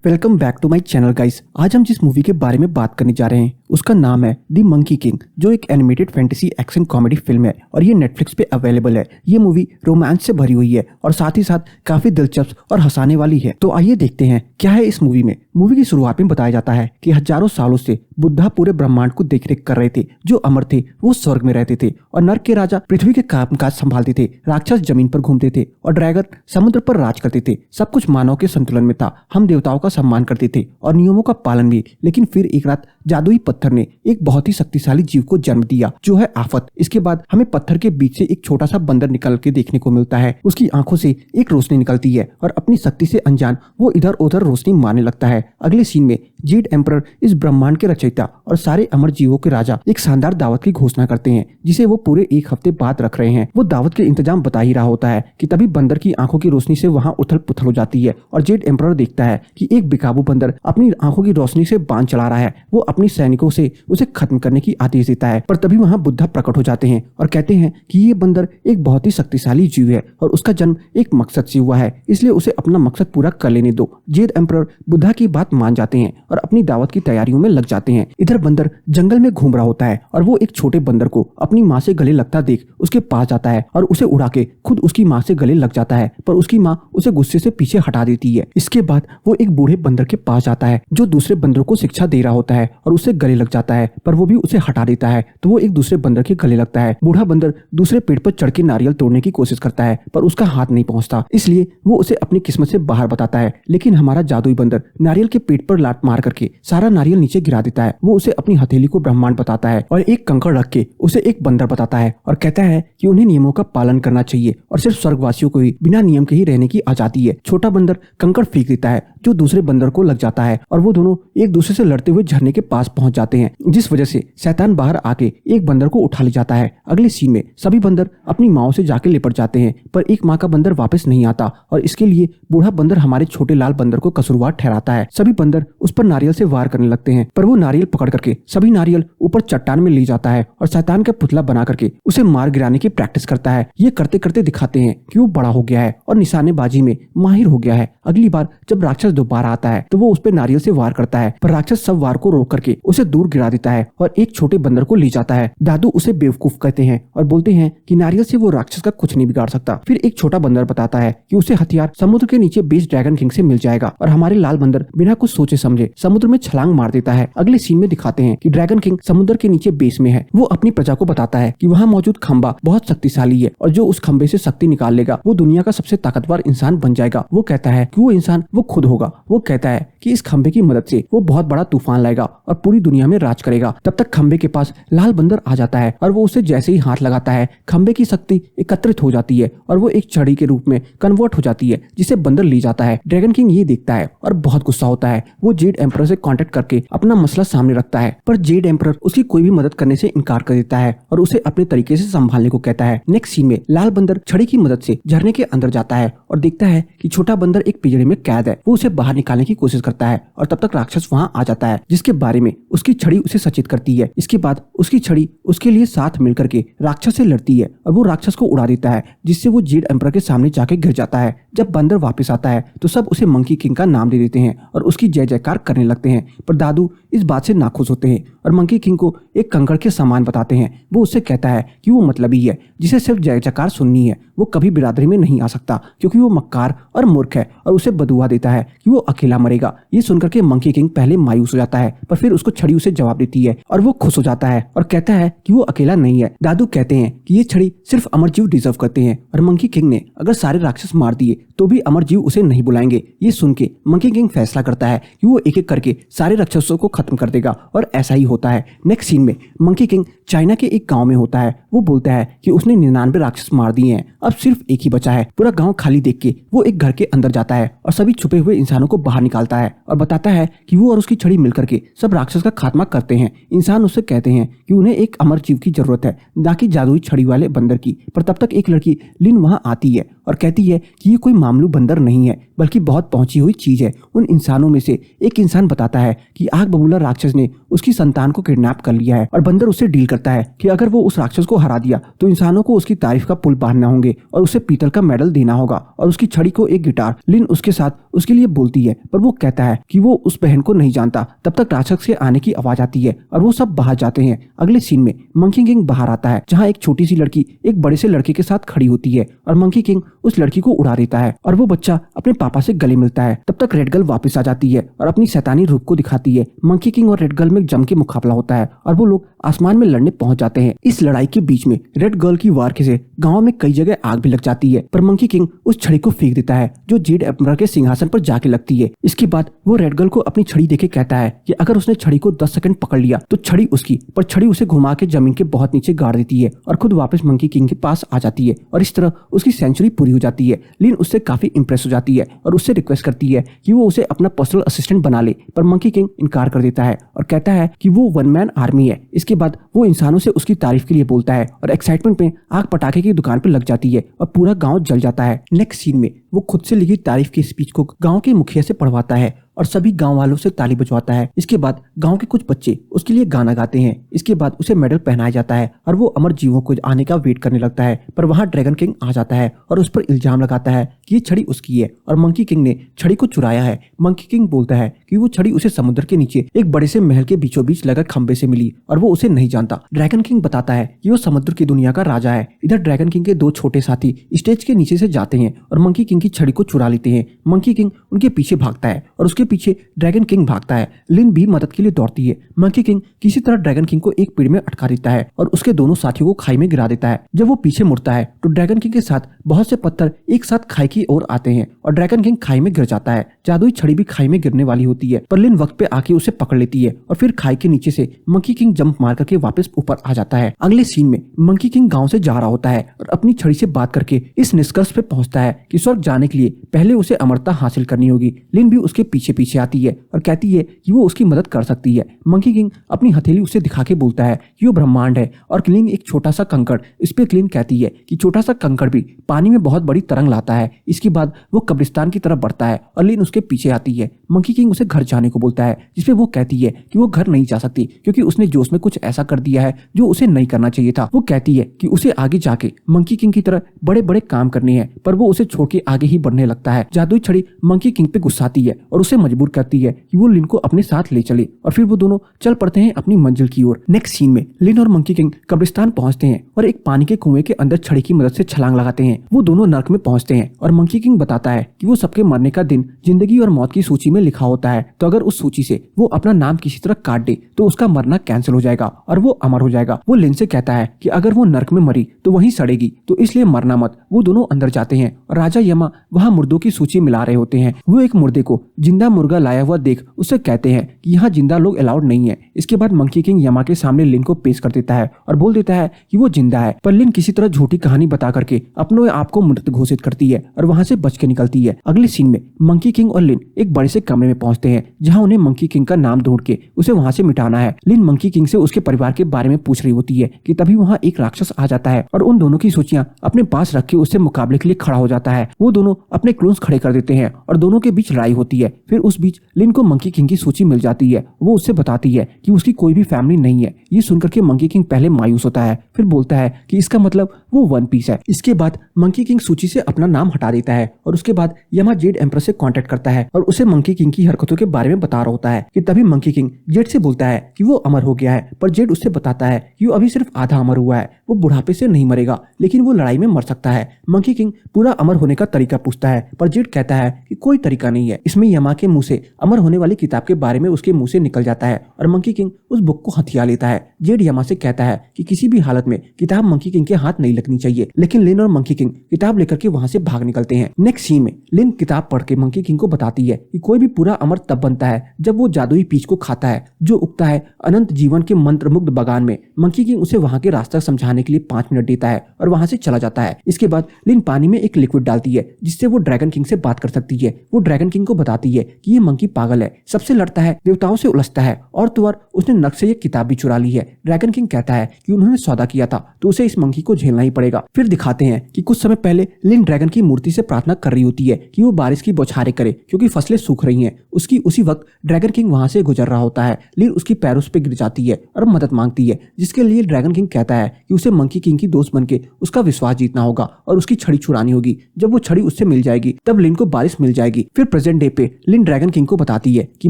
Welcome back to my channel guys. आज हम जिस मूवी के बारे में बात करने जा रहे हैं उसका नाम है द मंकी किंग, जो एक animated fantasy action comedy film है और ये नेटफ्लिक्स पे अवेलेबल है। ये मूवी रोमांस से भरी हुई है और साथ ही साथ काफी दिलचस्प और हंसाने वाली है। तो आइए देखते हैं क्या है इस मूवी में। मूवी की शुरुआत में बताया जाता है कि हजारों सालों से बुद्धा पूरे ब्रह्मांड को देखरेख कर रहे थे। जो अमर थे वो स्वर्ग में रहते थे और नर्क के राजा पृथ्वी के कामकाज संभालते थे। राक्षस जमीन पर घूमते थे और ड्रैगन समुद्र पर राज करते थे। सब कुछ मानव के संतुलन में था। हम देवताओं का सम्मान करते थे और नियमों का पालन भी। लेकिन फिर एक रात जादुई पत्थर ने एक बहुत ही शक्तिशाली जीव को जन्म दिया जो है आफत। इसके बाद हमें पत्थर के बीच से एक छोटा सा बंदर निकल के देखने को मिलता है। उसकी आंखों से एक रोशनी निकलती है और अपनी शक्ति से अनजान वो इधर उधर रोशनी मारने लगता है। अगले सीन में जेड एम्परर इस ब्रह्मांड के रचयिता और सारे अमर जीवों के राजा एक शानदार दावत की घोषणा करते हैं जिसे वो पूरे एक हफ्ते बाद रख रहे हैं। वो दावत के इंतजाम बता ही रहा होता है कि तभी बंदर की आंखों की रोशनी से वहां उथल पुथल हो जाती है और जेड एम्परर देखता है कि एक बेकाबू बंदर अपनी आंखों की रोशनी से बांध चला रहा है। वो अपनी सैनिकों से उसे खत्म करने की आदेश देता है, पर तभी वहां बुद्धा प्रकट हो जाते हैं और कहते हैं कि ये बंदर एक बहुत ही शक्तिशाली जीव है और उसका जन्म एक मकसद से हुआ है, इसलिए उसे अपना मकसद पूरा कर लेने दो। जेड एम्परर बुद्धा की बात मान जाते हैं और अपनी दावत की तैयारियों में लग जाते हैं। इधर बंदर जंगल में घूम रहा होता है और वो एक छोटे बंदर को अपनी माँ से गले लगता देख उसके पास जाता है और उसे उड़ा के खुद उसकी माँ से गले लग जाता है, पर उसकी माँ उसे गुस्से से पीछे हटा देती है। इसके बाद वो एक बूढ़े बंदर के पास जाता है जो दूसरे बंदरों को शिक्षा दे रहा होता है और उससे गले लग जाता है, पर वो भी उसे हटा देता है तो वो एक दूसरे बंदर के गले लगता है। बूढ़ा बंदर दूसरे पेड़ पर चढ़ के नारियल तोड़ने की कोशिश करता है पर उसका हाथ नहीं पहुंचता, इसलिए वो उसे अपनी किस्मत से बाहर बताता है। लेकिन हमारा जादुई बंदर नारियल के पेट पर लात मार करके सारा नारियल नीचे गिरा देता है। वो उसे अपनी हथेली को ब्रह्मांड बताता है और एक कंकड़ रख के उसे एक बंदर बताता है और कहता है कि उन्हें नियमों का पालन करना चाहिए और सिर्फ स्वर्गवासियों को ही बिना नियम के ही रहने की आजादी है। छोटा बंदर कंकड़ फेंक देता है जो दूसरे बंदर को लग जाता है और वो दोनों एक दूसरे से लड़ते हुए झरने के पास पहुंच जाते हैं, जिस वजह से शैतान बाहर आके एक बंदर को उठा ले जाता है। अगले सीन में सभी बंदर अपनी माओ से जाके लिपट जाते हैं पर एक माँ का बंदर वापस नहीं आता और इसके लिए बूढ़ा बंदर हमारे छोटे लाल बंदर को कसूरवार ठहराता है। सभी बंदर उस पर नारियल से वार करने लगते हैं पर वो नारियल पकड़ करके सभी नारियल ऊपर चट्टान में ले जाता है और शैतान का पुतला बना करके उसे मार गिराने की प्रैक्टिस करता है। ये करते करते दिखाते हैं कि वो बड़ा हो गया है और निशानेबाजी में माहिर हो गया है। अगली बार जब राक्षस दोबारा आता है तो वो उस पर नारियल से वार करता है पर राक्षस सब वार को रोक करके उसे दूर गिरा देता है और एक छोटे बंदर को ले जाता है। दादू उसे बेवकूफ कहते हैं और बोलते हैं कि नारियल से वो राक्षस का कुछ नहीं बिगाड़ सकता। फिर एक छोटा बंदर बताता है कि उसे हथियार समुद्र के नीचे बेस ड्रैगन किंग से मिल जाएगा और हमारे लाल बंदर बिना कुछ सोचे समझे समुद्र में छलांग मार देता है। अगले सीन में दिखाते हैं कि ड्रैगन किंग समुद्र के नीचे बेस में है। वो अपनी प्रजा को बताता है कि वहाँ मौजूद खंबा बहुत शक्तिशाली है और जो उस खंबे से शक्ति निकाल लेगा वो दुनिया का सबसे ताकतवर इंसान बन जाएगा। वो कहता है कि वो इंसान वो खुद होगा। वो कहता है कि इस खंबे की मदद से वो बहुत बड़ा तूफान लाएगा और पूरी दुनिया में राज करेगा। तब तक खंबे के पास लाल बंदर आ जाता है और वो उसे जैसे ही हाथ लगाता है खंबे की शक्ति एकत्रित हो जाती है और वो एक छड़ी के रूप में कन्वर्ट हो जाती है जिसे बंदर ले जाता है। ड्रैगन किंग ये देखता है और बहुत गुस्सा होता है। वो जेड एम्परर से कांटेक्ट करके अपना मसला सामने रखता है पर जेड एम्परर उसकी कोई भी मदद करने से इनकार कर देता है और उसे अपने तरीके से संभालने को कहता है। नेक्स्ट सीन में लाल बंदर छड़ी की मदद से झरने के अंदर जाता है और देखता है कि छोटा बंदर एक पिंजरे में कैद है। वो उसे बाहर निकालने की कोशिश करता है और तब तक राक्षस वहां आ जाता है जिसके बारे में उसकी छड़ी उसे सचेत करती है। इसके बाद उसकी छड़ी उसके लिए साथ मिलकर के राक्षस से लड़ती है और वो राक्षस को उड़ा देता है जिससे वो जेड एम्परर के सामने जाके गिर जाता है। जब बंदर वापस आता है तो सब उसे मंकी किंग का नाम दे देते हैं और उसकी जय जयकार करने लगते हैं, पर दादू इस बात से नाखुश होते हैं और मंकी किंग को एक कंकड़ के समान बताते हैं। वो उससे कहता है कि वो मतलबी है जिसे सिर्फ जय जयकार सुननी है। वो कभी बिरादरी में नहीं आ सकता क्योंकि वो मक्कार और मूर्ख है और उसे बदुआ देता है कि वो अकेला मरेगा। ये सुनकर के मंकी किंग पहले मायूस हो जाता है पर फिर उसको छड़ी उसे जवाब देती है और वो खुश हो जाता है और कहता है कि वो अकेला नहीं है। दादू कहते हैं कि ये छड़ी सिर्फ अमर जीव डिजर्व करते हैं और मंकी किंग ने अगर सारे राक्षस मार दिए तो भी अमर जीव उसे नहीं बुलाएंगे। ये सुन के मंकी किंग फैसला करता है कि वो एक एक करके सारे राक्षसों को खत्म कर देगा और ऐसा ही होता है। नेक्स्ट सीन में मंकी किंग चाइना के एक गांव में होता है। वो बोलता है कि उसने 99 राक्षस मार दिए हैं, अब सिर्फ एक ही बचा है। पूरा गांव खाली देख के वो एक घर के अंदर जाता है और सभी छुपे हुए इंसानों को बाहर निकालता है और बताता है कि वो और उसकी छड़ी मिलकर के सब राक्षस का खात्मा करते हैं। इंसान उससे कहते हैं कि उन्हें एक अमर जीव की जरूरत है, ना कि जादुई छड़ी वाले बंदर की। पर तब तक एक लड़की लिन वहां आती है और कहती है कि ये कोई मामूली बंदर नहीं है बल्कि बहुत पहुंची हुई चीज है। उन इंसानों में से एक इंसान बताता है कि आग बबूला राक्षस ने उसकी संतान को किडनैप कर लिया है और बंदर उससे डील करता है कि अगर वो उस राक्षस को हरा दिया तो इंसानों को उसकी तारीफ का पुल बांधना होंगे और उसे पीतल का मेडल देना होगा और उसकी छड़ी को एक गिटार। लिन उसके साथ उसके लिए बोलती है पर वो कहता है कि वो उस बहन को नहीं जानता। तब तक राक्षस के आने की आवाज आती है और वो सब बाहर जाते हैं। अगले सीन में मंकी किंग बाहर आता है जहाँ एक छोटी सी लड़की एक बड़े से लड़के के साथ खड़ी होती है और मंकी किंग उस लड़की को उड़ा देता है और वो बच्चा अपने पापा से गले मिलता है। तब तक रेड गर्ल वापस आ जाती है और अपनी शैतानी रूप को दिखाती है। मंकी किंग और रेड गर्ल में जम के मुकाबला होता है और वो लोग आसमान में लड़ने पहुंच जाते हैं। इस लड़ाई के बीच में रेड गर्ल की वार से गांव में कई जगह आग भी लग जाती है पर मंकी किंग उस छड़ी को फेंक देता है जो जेड एम्परर के सिंहासन पर जाके लगती है। इसके बाद वो रेड गर्ल को अपनी छड़ी देके कहता है कि अगर उसने छड़ी को 10 सेकंड पकड़ लिया तो छड़ी उसकी, पर छड़ी उसे घुमा के जमीन के बहुत नीचे गाड़ देती है और खुद वापस मंकी किंग के पास आ जाती है और इस तरह उसकी सेंचुरी पूरी हो जाती है। लिन उससे काफी इंप्रेस हो जाती है और उससे रिक्वेस्ट करती है कि वो उसे अपना पर्सनल असिस्टेंट बना ले पर मंकी किंग इनकार कर देता है और कहता है कि वो वन मैन आर्मी है। इसके बाद वो इंसानों से उसकी तारीफ के लिए बोलता है और एक्साइटमेंट में आग पटाखे की दुकान पर लग जाती है और पूरा गांव जल जाता है। नेक्स्ट सीन में वो खुद से लिखी तारीफ की स्पीच को गांव के मुखिया से पढ़वाता है और सभी गांव वालों से ताली बजवाता है। इसके बाद गांव के कुछ बच्चे उसके लिए गाना गाते हैं। इसके बाद उसे मेडल पहनाया जाता है और वो अमर जीवों को आने का वेट करने लगता है पर वहां ड्रैगन किंग आ जाता है और उस पर इल्जाम लगाता है कि ये छड़ी उसकी है और मंकी किंग ने छड़ी को चुराया है। मंकी किंग बोलता है कि वो छड़ी उसे समुद्र के नीचे एक बड़े से महल के बीचों बीच लगा खंबे से मिली और वो उसे नहीं जानता। ड्रैगन किंग बताता है कि वो समुद्र की दुनिया का राजा है। इधर ड्रैगन किंग के दो छोटे साथी स्टेज के नीचे से जाते हैं और मंकी किंग की छड़ी को चुरा लेते हैं। मंकी किंग उनके पीछे भागता है और उसके पीछे ड्रैगन किंग भागता है। लिन भी मदद के लिए दौड़ती है। मंकी किंग किसी तरह ड्रैगन किंग को एक पेड़ में अटका देता है और उसके दोनों साथियों को खाई में गिरा देता है। जब वो पीछे मुड़ता है तो ड्रैगन किंग के साथ बहुत से पत्थर एक साथ खाई की ओर आते हैं और ड्रैगन किंग खाई में गिर जाता है। जादुई छड़ी भी खाई में गिरने वाली होती है पर लिन वक्त पे आके उसे पकड़ लेती है और फिर खाई के नीचे से मंकी किंग जंप मार करके वापस ऊपर आ जाता है। अगले सीन में मंकी किंग गाँव से जा रहा होता है और अपनी छड़ी से बात करके इस निष्कर्ष पे पहुंचता है कि स्वर्ग जाने के लिए पहले उसे अमरता हासिल करनी होगी। लिन भी उसके पीछे पीछे आती है और कहती है कि वो उसकी मदद कर सकती है। मंकी किंग अपनी हथेली उसे दिखा के बोलता है कि वो ब्रह्मांड है और क्लीन एक छोटा सा कंकड़। इस पे क्लीन कहती है कि छोटा सा कंकड़ भी पानी में बहुत बड़ी तरंग लाता है। इसके बाद वो कब्रिस्तान की तरफ बढ़ता है और लिन उसके पीछे आती है। मंकी किंग उसे घर जाने को बोलता है जिसपे वो कहती है कि वो घर नहीं जा सकती क्योंकि उसने जोश में कुछ ऐसा कर दिया है जो उसे नहीं करना चाहिए था। वो कहती है कि उसे आगे जाके मंकी किंग की तरह बड़े बड़े काम करने हैं पर वो उसे छोड़ के आगे ही बढ़ने लगता है। जादुई छड़ी मंकी किंग पे गुस्साती है और उसे मजबूर करती है कि वो लिन को अपने साथ ले चले और फिर वो दोनों चल पड़ते हैं अपनी मंजिल की ओर। नेक्स्ट सीन में लिन और मंकी किंग कब्रिस्तान पहुंचते हैं और एक पानी के कुएं के अंदर छड़ी की मदद से छलांग लगाते हैं। वो दोनों नर्क में पहुंचते हैं और मंकी किंग बताता है कि वो सबके मरने का दिन जिंदगी और मौत की सूची में लिखा होता है तो अगर उस सूची से वो अपना नाम किसी तरह काट दे तो उसका मरना कैंसिल हो जाएगा और वो अमर हो जाएगा। वो लिन से कहता है कि अगर वो नर्क में मरी तो वहीं सड़ेगी तो इसलिए मरना मत। वो दोनों अंदर जाते हैं और राजा यमा वहाँ मुर्दों की सूची मिला रहे होते हैं। वो एक मुर्दे को जिंदा मुर्गा लाया हुआ देख उससे कहते हैं कि यहाँ जिंदा लोग अलाउड नहीं है। इसके बाद मंकी किंग यमा के सामने लिन को पेश कर देता है और बोल देता है कि वो जिंदा है पर लिन किसी तरह झूठी कहानी बता करके अपने आप को मृत घोषित करती है और वहाँ से बच के निकलती है। अगले सीन में मंकी किंग और लिन एक बड़े से कमरे में पहुंचते हैं जहाँ उन्हें मंकी किंग का नाम ढूंढ के उसे वहाँ से मिटाना है। लिन मंकी किंग से उसके परिवार के बारे में पूछ रही होती है कि तभी वहाँ एक राक्षस आ जाता है और उन दोनों की सूचियां अपने पास रख के उससे मुकाबले के लिए खड़ा हो जाता है। वो दोनों अपने क्लोन्स खड़े कर देते हैं और दोनों के बीच लड़ाई होती है। फिर उस बीच लिन को मंकी किंग की सूची मिल जाती है। वो उससे बताती है कि उसकी कोई भी फैमिली नहीं है। ये सुनकर के मंकी किंग पहले मायूस होता है फिर बोलता है कि इसका मतलब वो वन पीस है। इसके बाद मंकी किंग सूची से अपना नाम हटा देता है और उसके बाद यमा जेड एम्परर से कांटेक्ट करता है और उसे मंकी किंग की हरकतों के बारे में बता रहा होता है कि तभी मंकी किंग जेड से बोलता है कि वो अमर हो गया है पर जेड उससे बताता है कि वो अभी सिर्फ आधा अमर हुआ है। वो बुढ़ापे से नहीं मरेगा लेकिन वो लड़ाई में मर सकता है। मंकी किंग पूरा अमर होने का तरीका पूछता है पर जेड कहता है कि कोई तरीका नहीं है। इसमें यमा के मुंह से अमर होने वाली किताब के बारे में उसके मुंह से निकल जाता है और मंकी किंग उस बुक को हथिया लेता है। जेड यमा से कहता है कि किसी भी हालत में किताब मंकी किंग के हाथ नहीं लगनी चाहिए लेकिन लिन और मंकी किंग किताब लेकर के वहां से भाग निकलते हैं। नेक्स्ट सीन में लिन किताब पढ़ के मंकी किंग को बताती है कि कोई भी पूरा अमर तब बनता है जब वो जादुई पीच को खाता है जो उगता है अनंत जीवन के मंत्रमुग्ध बगान में। मंकी किंग उसे वहां के रास्ता समझाने के लिए 5 मिनट देता है और वहां से चला जाता है। इसके बाद लिन पानी में एक लिक्विड डालती है जिससे वो ड्रैगन किंग से बात कर सकती है। वो ड्रैगन किंग को बताती है कि ये मंकी पागल है, सबसे लड़ता है, देवताओं से उलझता है और तो और उसने नर्क से ये किताब भी चुरा ली है। ड्रैगन किंग कहता है कि उन्होंने सौदा किया था तो उसे इस मंकी को झेलना ही पड़ेगा। फिर दिखाते हैं कि कुछ समय पहले लिन ड्रैगन की मूर्ति से प्रार्थना कर रही होती है कि वो बारिश की बौछारें करे क्योंकि फसलें सूख रही हैं। उसी वक्त ड्रैगन किंग वहां से गुजर रहा होता है। लिन उसकी पैरों पे गिर जाती है और मदद मांगती है, जिसके लिए ड्रैगन किंग कहता है कि उसे मंकी किंग की दोस्त बनके उसका विश्वास जीतना होगा और उसकी छड़ी छुड़ानी होगी। जब वो छड़ी उससे मिल जाएगी तब लिन को बारिश मिल जाएगी। फिर प्रेजेंट डे पे लिन ड्रैगन किंग को बताती है कि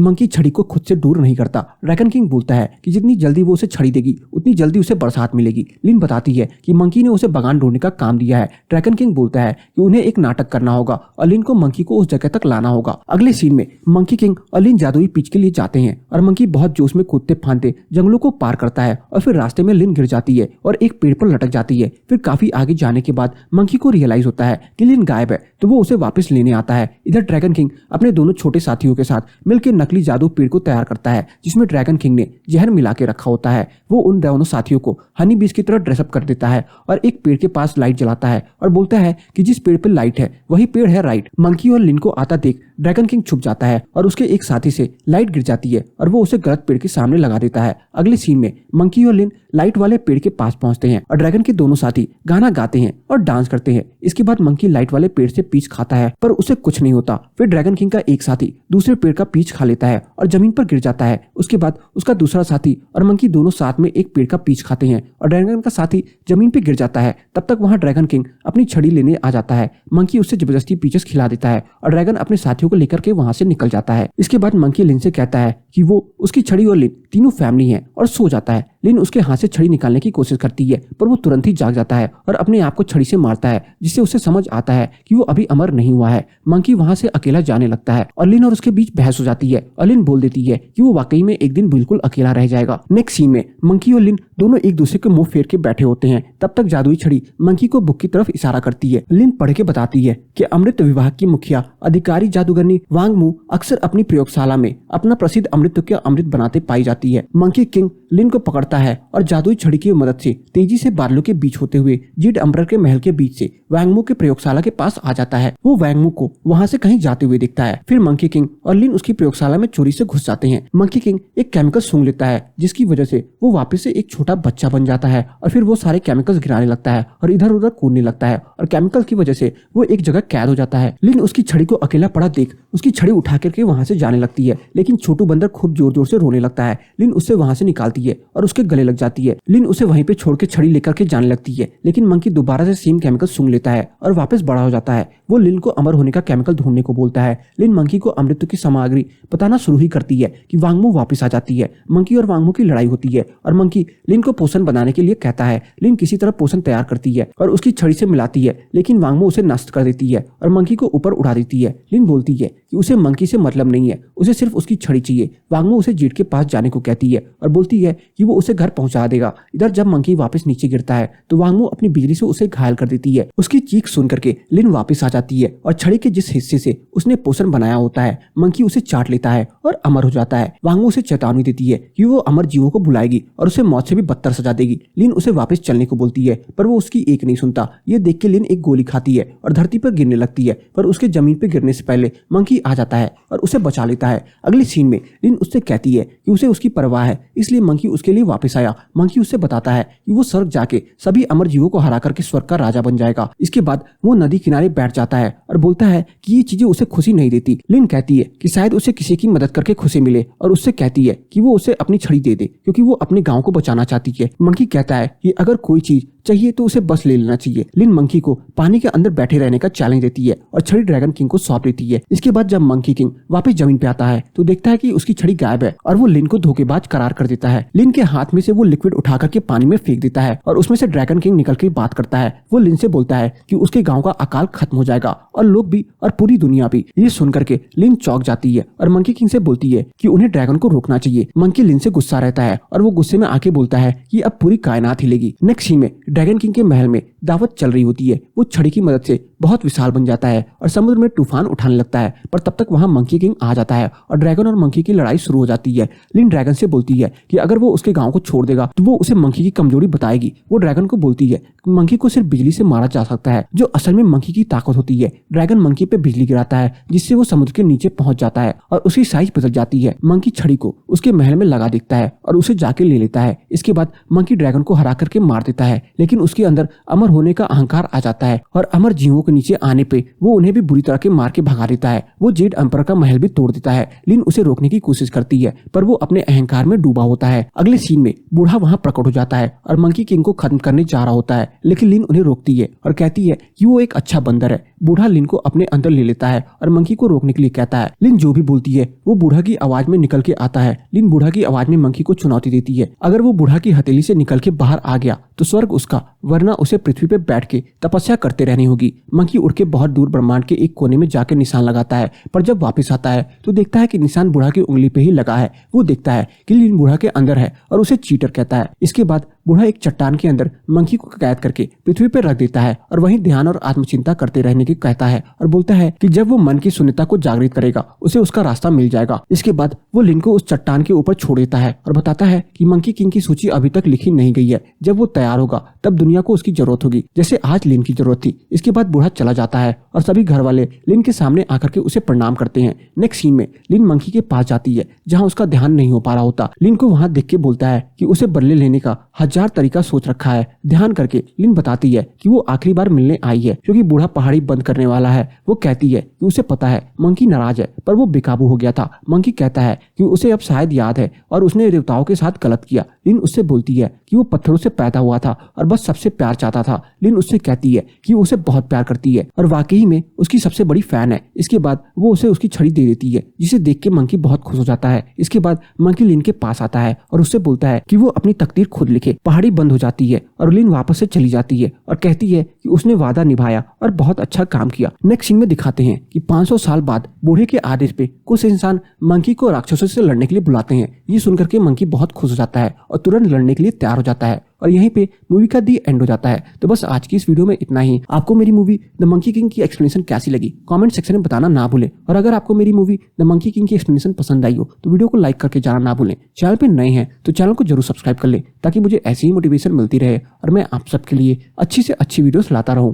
मंकी छड़ी को खुद से दूर नहीं करता। ड्रैगन किंग बोलता है कि जितनी जल्दी वो उसे छड़ी देगी उतनी जल्दी उसे बरसात मिलेगी। लिन बताती है कि मंकी ने उसे बगान ढूंढने का काम दिया है। ड्रैगन किंग बोलता है कि उन्हें एक नाटक करना होगा और लिन को मंकी को उस जगह तक लाना होगा। अगले सीन में मंकी किंग और लिन जादुई पिच के लिए जाते हैं और मंकी बहुत जोश में कूदते फांदते जंगलों को पार करता है और फिर रास्ते में लिन गिर जाती है और एक पेड़ पर लटक जाती है। फिर काफी आगे जाने के बाद मंकी को रियलाइज होता है कि लिन गायब है तो वो उसे वापस लेने आता है। इधर ड्रैगन किंग अपने दोनों छोटे साथियों के साथ मिलकर नकली जादू पेड़ को तैयार करता है जिसमें ड्रैगन किंग ने जहर मिला के रखा होता है। वो उन दोनों साथियों को हनी बीज की तरह ड्रेसअप कर देता है और एक पेड़ के पास लाइट जलाता है और बोलता है कि जिस पेड़ पर लाइट है वही पेड़ है राइट। मंकी और लिन को आता देख ड्रैगन किंग छुप जाता है और उसके एक साथी से लाइट गिर जाती है और वो उसे गलत पेड़ के सामने लगा देता है। अगले सीन में मंकी और लिन लाइट वाले पेड़ के पास पहुंचते हैं और ड्रैगन के दोनों साथी गाना गाते हैं और डांस करते हैं। इसके बाद मंकी लाइट वाले पेड़ से पीच खाता है पर उसे कुछ नहीं होता। फिर ड्रैगन किंग का एक साथी दूसरे पेड़ का पीच खा लेता है और जमीन पर गिर जाता है। उसके बाद उसका दूसरा साथी और मंकी दोनों साथ में एक पेड़ का पीच खाते हैं और ड्रैगन का साथी जमीन पे गिर जाता है। तब तक वहां ड्रैगन किंग अपनी छड़ी लेने आ जाता है। मंकी उससे जबरदस्ती पीचेस खिला देता है और ड्रैगन अपने साथियों को लेकर के वहां से निकल जाता है। इसके बाद मंकी लिन से कहता है कि वो उसकी छड़ी और लिन तीनों फैमिली हैं और सो जाता है। लिन उसके हाथ से छड़ी निकालने की कोशिश करती है पर वो तुरंत ही जाग जाता है और अपने आप को छड़ी से मारता है जिससे उसे समझ आता है कि वो अभी अमर नहीं हुआ है। मंकी वहां से अकेला जाने लगता है और लिन और उसके बीच बहस हो जाती है और लिन बोल देती है कि वो वाकई में एक दिन बिल्कुल अकेला रह जाएगा। नेक्स्ट सीन में मंकी और लिन दोनों एक दूसरे के मुंह फेर के बैठे होते हैं। तब तक जादुई छड़ी मंकी को बुक की तरफ इशारा करती है। लिन पढ़ के बताती है कि अमृत विभाग की मुखिया अधिकारी जादूगरनी वांग मू अक्सर अपनी प्रयोगशाला में अपना प्रसिद्ध अमृत के अमृत बनाते पाई जाती है। मंकी किंग लिन को पकड़ता है और जादुई छड़ी की मदद से तेजी से बादलों के बीच होते हुए जीड अम्बर के महल के बीच से वैंगमू के प्रयोगशाला के पास आ जाता है। वो वैंगमू को वहां से कहीं जाते हुए दिखता है। फिर मंकी किंग और लिन उसकी प्रयोगशाला में चोरी से घुस जाते हैं। मंकी किंग एक केमिकल सूंघ लेता है जिसकी वजह से वो वापस से एक छोटा बच्चा बन जाता है और फिर वो सारे केमिकल्स गिराने लगता है और इधर उधर कूदने लगता है और केमिकल की वजह से वो एक जगह कैद हो जाता है। लिन उसकी छड़ी को अकेला पड़ा देख उसकी छड़ी उठा करके वहां से जाने लगती है लेकिन छोटू बंदर खूब जोर जोर से रोने लगता है। लिन उससे वहां से निकालती है और उसके गले लग जाती है। लिन उसे वहीं पे छोड़ के छड़ी लेकर के जाने लगती है लेकिन मंकी दोबारा से सेम केमिकल सूंघ लेता है और वापस बड़ा हो जाता है। वो लिन को अमर होने का केमिकल ढूंढने को बोलता है। लिन मंकी को अमृत की सामग्री बताना शुरू ही करती है कि वांगमू वापस आ जाती है। मंकी और वांगमू की लड़ाई होती है और मंकी लिन को पोषण बनाने के लिए कहता है। लिन किसी तरह पोषण तैयार करती है और उसकी छड़ी से मिलाती है लेकिन वांगमू उसे नष्ट कर देती है और मंकी को ऊपर उड़ा देती है। लिन बोलती है कि उसे मंकी से मतलब नहीं है, उसे सिर्फ उसकी छड़ी चाहिए। वांगमू उसे जीट के पास जाने को कहती है और बोलती है कि वो उसे घर पहुंचा देगा। इधर जब मंकी वापस नीचे गिरता है तो वांगमू अपनी बिजली से उसे घायल कर देती है। उसकी चीख सुन करके लिन वापस आ जाती है और छड़ी के जिस हिस्से से उसने पोषण बनाया होता है मंकी उसे चाट लेता है और अमर हो जाता है। वांगमू उसे चेतावनी देती है कि वो अमर जीवों को बुलाएगी और उसे मौत से भी बदतर सजा देगी। लिन उसे वापस चलने को बोलती है पर वो उसकी एक नहीं सुनता। ये देख के लिन एक गोली खाती है और धरती पर गिरने लगती है पर उसके जमीन पर गिरने से पहले मंकी आ जाता है और उसे बचा लेता है। अगले सीन में लिन उससे कहती है कि उसे उसकी परवाह है इसलिए मंकी उसके लिए वापस आया। मंकी उससे बताता है कि वो स्वर्ग जाके सभी अमर जीवों को हरा करके स्वर्ग का राजा बन जाएगा। इसके बाद वो नदी किनारे बैठ जाता है और बोलता है कि ये चीजें उसे खुशी नहीं देती। लिन कहती है कि शायद उसे किसी की मदद करके खुशी मिले और उससे कहती है कि वो उसे अपनी छड़ी दे दे क्योंकि वो अपने गांव को बचाना चाहती है। मंकी कहता है कि अगर कोई चीज चाहिए तो उसे बस ले लेना चाहिए। लिन मंकी को पानी के अंदर बैठे रहने का चैलेंज देती है और छड़ी ड्रैगन किंग को सौंप देती है। इसके बाद जब मंकी किंग वापस जमीन पे आता है तो देखता है कि उसकी छड़ी गायब है और वो लिन को धोखेबाज करार कर देता है। लिन के हाथ में से वो लिक्विड उठा करके पानी में फेंक देता है और उसमें से ड्रैगन किंग निकल के बात करता है। वो लिन से बोलता है कि उसके गांव का अकाल खत्म हो जाएगा और लोग भी और पूरी दुनिया भी। ये सुन करके लिन चौंक जाती है और मंकी किंग से बोलती है कि उन्हें ड्रैगन को रोकना चाहिए। मंकी लिन से गुस्सा रहता है और वो गुस्से में आके बोलता है कि अब पूरी कायनात हिलेगी। नेक्स्ट सीन में ड्रैगन किंग के महल में दावत चल रही होती है। वो छड़ी की मदद से बहुत विशाल बन जाता है और समुद्र में तूफान उठाने लगता है, पर तब तक वहां मंकी किंग आ जाता है और ड्रैगन और मंकी की लड़ाई शुरू हो जाती है। लिन ड्रैगन से बोलती है कि अगर वो उसके गांव को छोड़ देगा तो वो उसे मंकी की कमजोरी बताएगी। वो ड्रैगन को बोलती है कि मंकी को सिर्फ बिजली से मारा जा सकता है, जो असल में मंकी की ताकत होती है। ड्रैगन मंकी पे बिजली गिराता है जिससे वो समुद्र के नीचे पहुंच जाता है और उसकी साइज बदल जाती है। मंकी छड़ी को उसके महल में लगा देता है और उसे जाके ले लेता है। इसके बाद मंकी ड्रैगन को हरा करके मार देता है, लेकिन उसके अंदर अमर होने का अहंकार आ जाता है और अमर जीवों के नीचे आने पे वो उन्हें भी बुरी तरह के मार के भगा देता है। वो जेड एम्परर का महल भी तोड़ देता है। लिन उसे रोकने की कोशिश करती है पर वो अपने अहंकार में डूबा होता है। अगले सीन में बूढ़ा वहां प्रकट हो जाता है और मंकी किंग को खत्म करने जा रहा होता है, लेकिन लिन उन्हें रोकती है और कहती है कि वो एक अच्छा बंदर है। बूढ़ा लिन को अपने अंदर ले लेता है और मंकी को रोकने के लिए कहता है। लिन जो भी बोलती है वो बूढ़ा की आवाज में निकल के आता है। लिन बूढ़ा की आवाज में मंकी को चुनौती देती है। अगर वो बूढ़ा की हथेली से निकल के बाहर आ गया तो स्वर्ग उसका, वरना उसे पृथ्वी पे बैठ के तपस्या करते रहनी होगी। मंकी उड़ के बहुत दूर ब्रह्मांड के एक कोने में जाकर निशान लगाता है, पर जब वापस आता है तो देखता है कि निशान बूढ़ा की उंगली पे ही लगा है। वो देखता है कि लिन बूढ़ा के अंदर है और उसे चीटर कहता है। इसके बाद बूढ़ा एक चट्टान के अंदर मंकी को कैद करके पृथ्वी पर रख देता है और वहीं ध्यान और आत्मचिंता करते रहने की कहता है और बोलता है कि जब वो मन की शून्यता को जागृत करेगा उसे उसका रास्ता मिल जाएगा। इसके बाद वो लिन को उस चट्टान के ऊपर छोड़ देता है और बताता है कि मंकी किंग की सूची अभी तक लिखी नहीं गई है। जब वो तैयार होगा तब दुनिया को उसकी जरूरत होगी, जैसे आज लिन की जरूरत थी। इसके बाद बूढ़ा चला जाता है और सभी घर वाले लिन के सामने आकर के उसे प्रणाम करते हैं। नेक्स्ट सीन में लिन मंकी के पास जाती है जहाँ उसका ध्यान नहीं हो पा रहा होता। लिन को वहाँ देख के बोलता है कि उसे बदले लेने का 1000 तरीका सोच रखा है। ध्यान करके लिन बताती है कि वो आखिरी बार मिलने आई है क्योंकि बूढ़ा पहाड़ी बंद करने वाला है। वो कहती है कि उसे पता है मंकी नाराज है पर वो बेकाबू हो गया था। मंकी कहता है कि उसे अब शायद याद है और उसने देवताओं के साथ गलत किया। लिन उससे बोलती है कि वो पत्थरों से पैदा हुआ था और बस सबसे प्यार चाहता था। लिन उससे कहती है कि उसे बहुत प्यार करती है और वाकई में उसकी सबसे बड़ी फैन है। इसके बाद वो उसे उसकी छड़ी दे देती है जिसे देख के मंकी बहुत खुश हो जाता है। इसके बाद मंकी लिन के पास आता है और उससे बोलता है कि वो अपनी तकदीर खुद लिखे। पहाड़ी बंद हो जाती है और लिन वापस से चली जाती है और कहती है कि उसने वादा निभाया और बहुत अच्छा काम किया। नेक्स्ट सीन में दिखाते हैं कि 500 साल बाद बूढ़े के आदेश पे कुछ इंसान मंकी को राक्षसों से लड़ने के लिए बुलाते हैं। ये सुनकर के मंकी बहुत खुश हो जाता है और तुरंत लड़ने के लिए तैयार हो जाता है और यहीं पे मूवी का दी एंड हो जाता है। तो बस आज की इस वीडियो में इतना ही। आपको मेरी मूवी द मंकी किंग की एक्सप्लेनेशन कैसी लगी कमेंट सेक्शन में बताना ना भूलें और अगर आपको मेरी मूवी द मंकी किंग की एक्सप्लेनेशन पसंद आई हो तो वीडियो को लाइक करके जाना ना भूलें। चैनल पे नए हैं तो चैनल को जरूर सब्सक्राइब कर लें ताकि मुझे ऐसी ही मोटिवेशन मिलती रहे और मैं आप सबके लिए अच्छी से अच्छी वीडियोस लाता रहूं।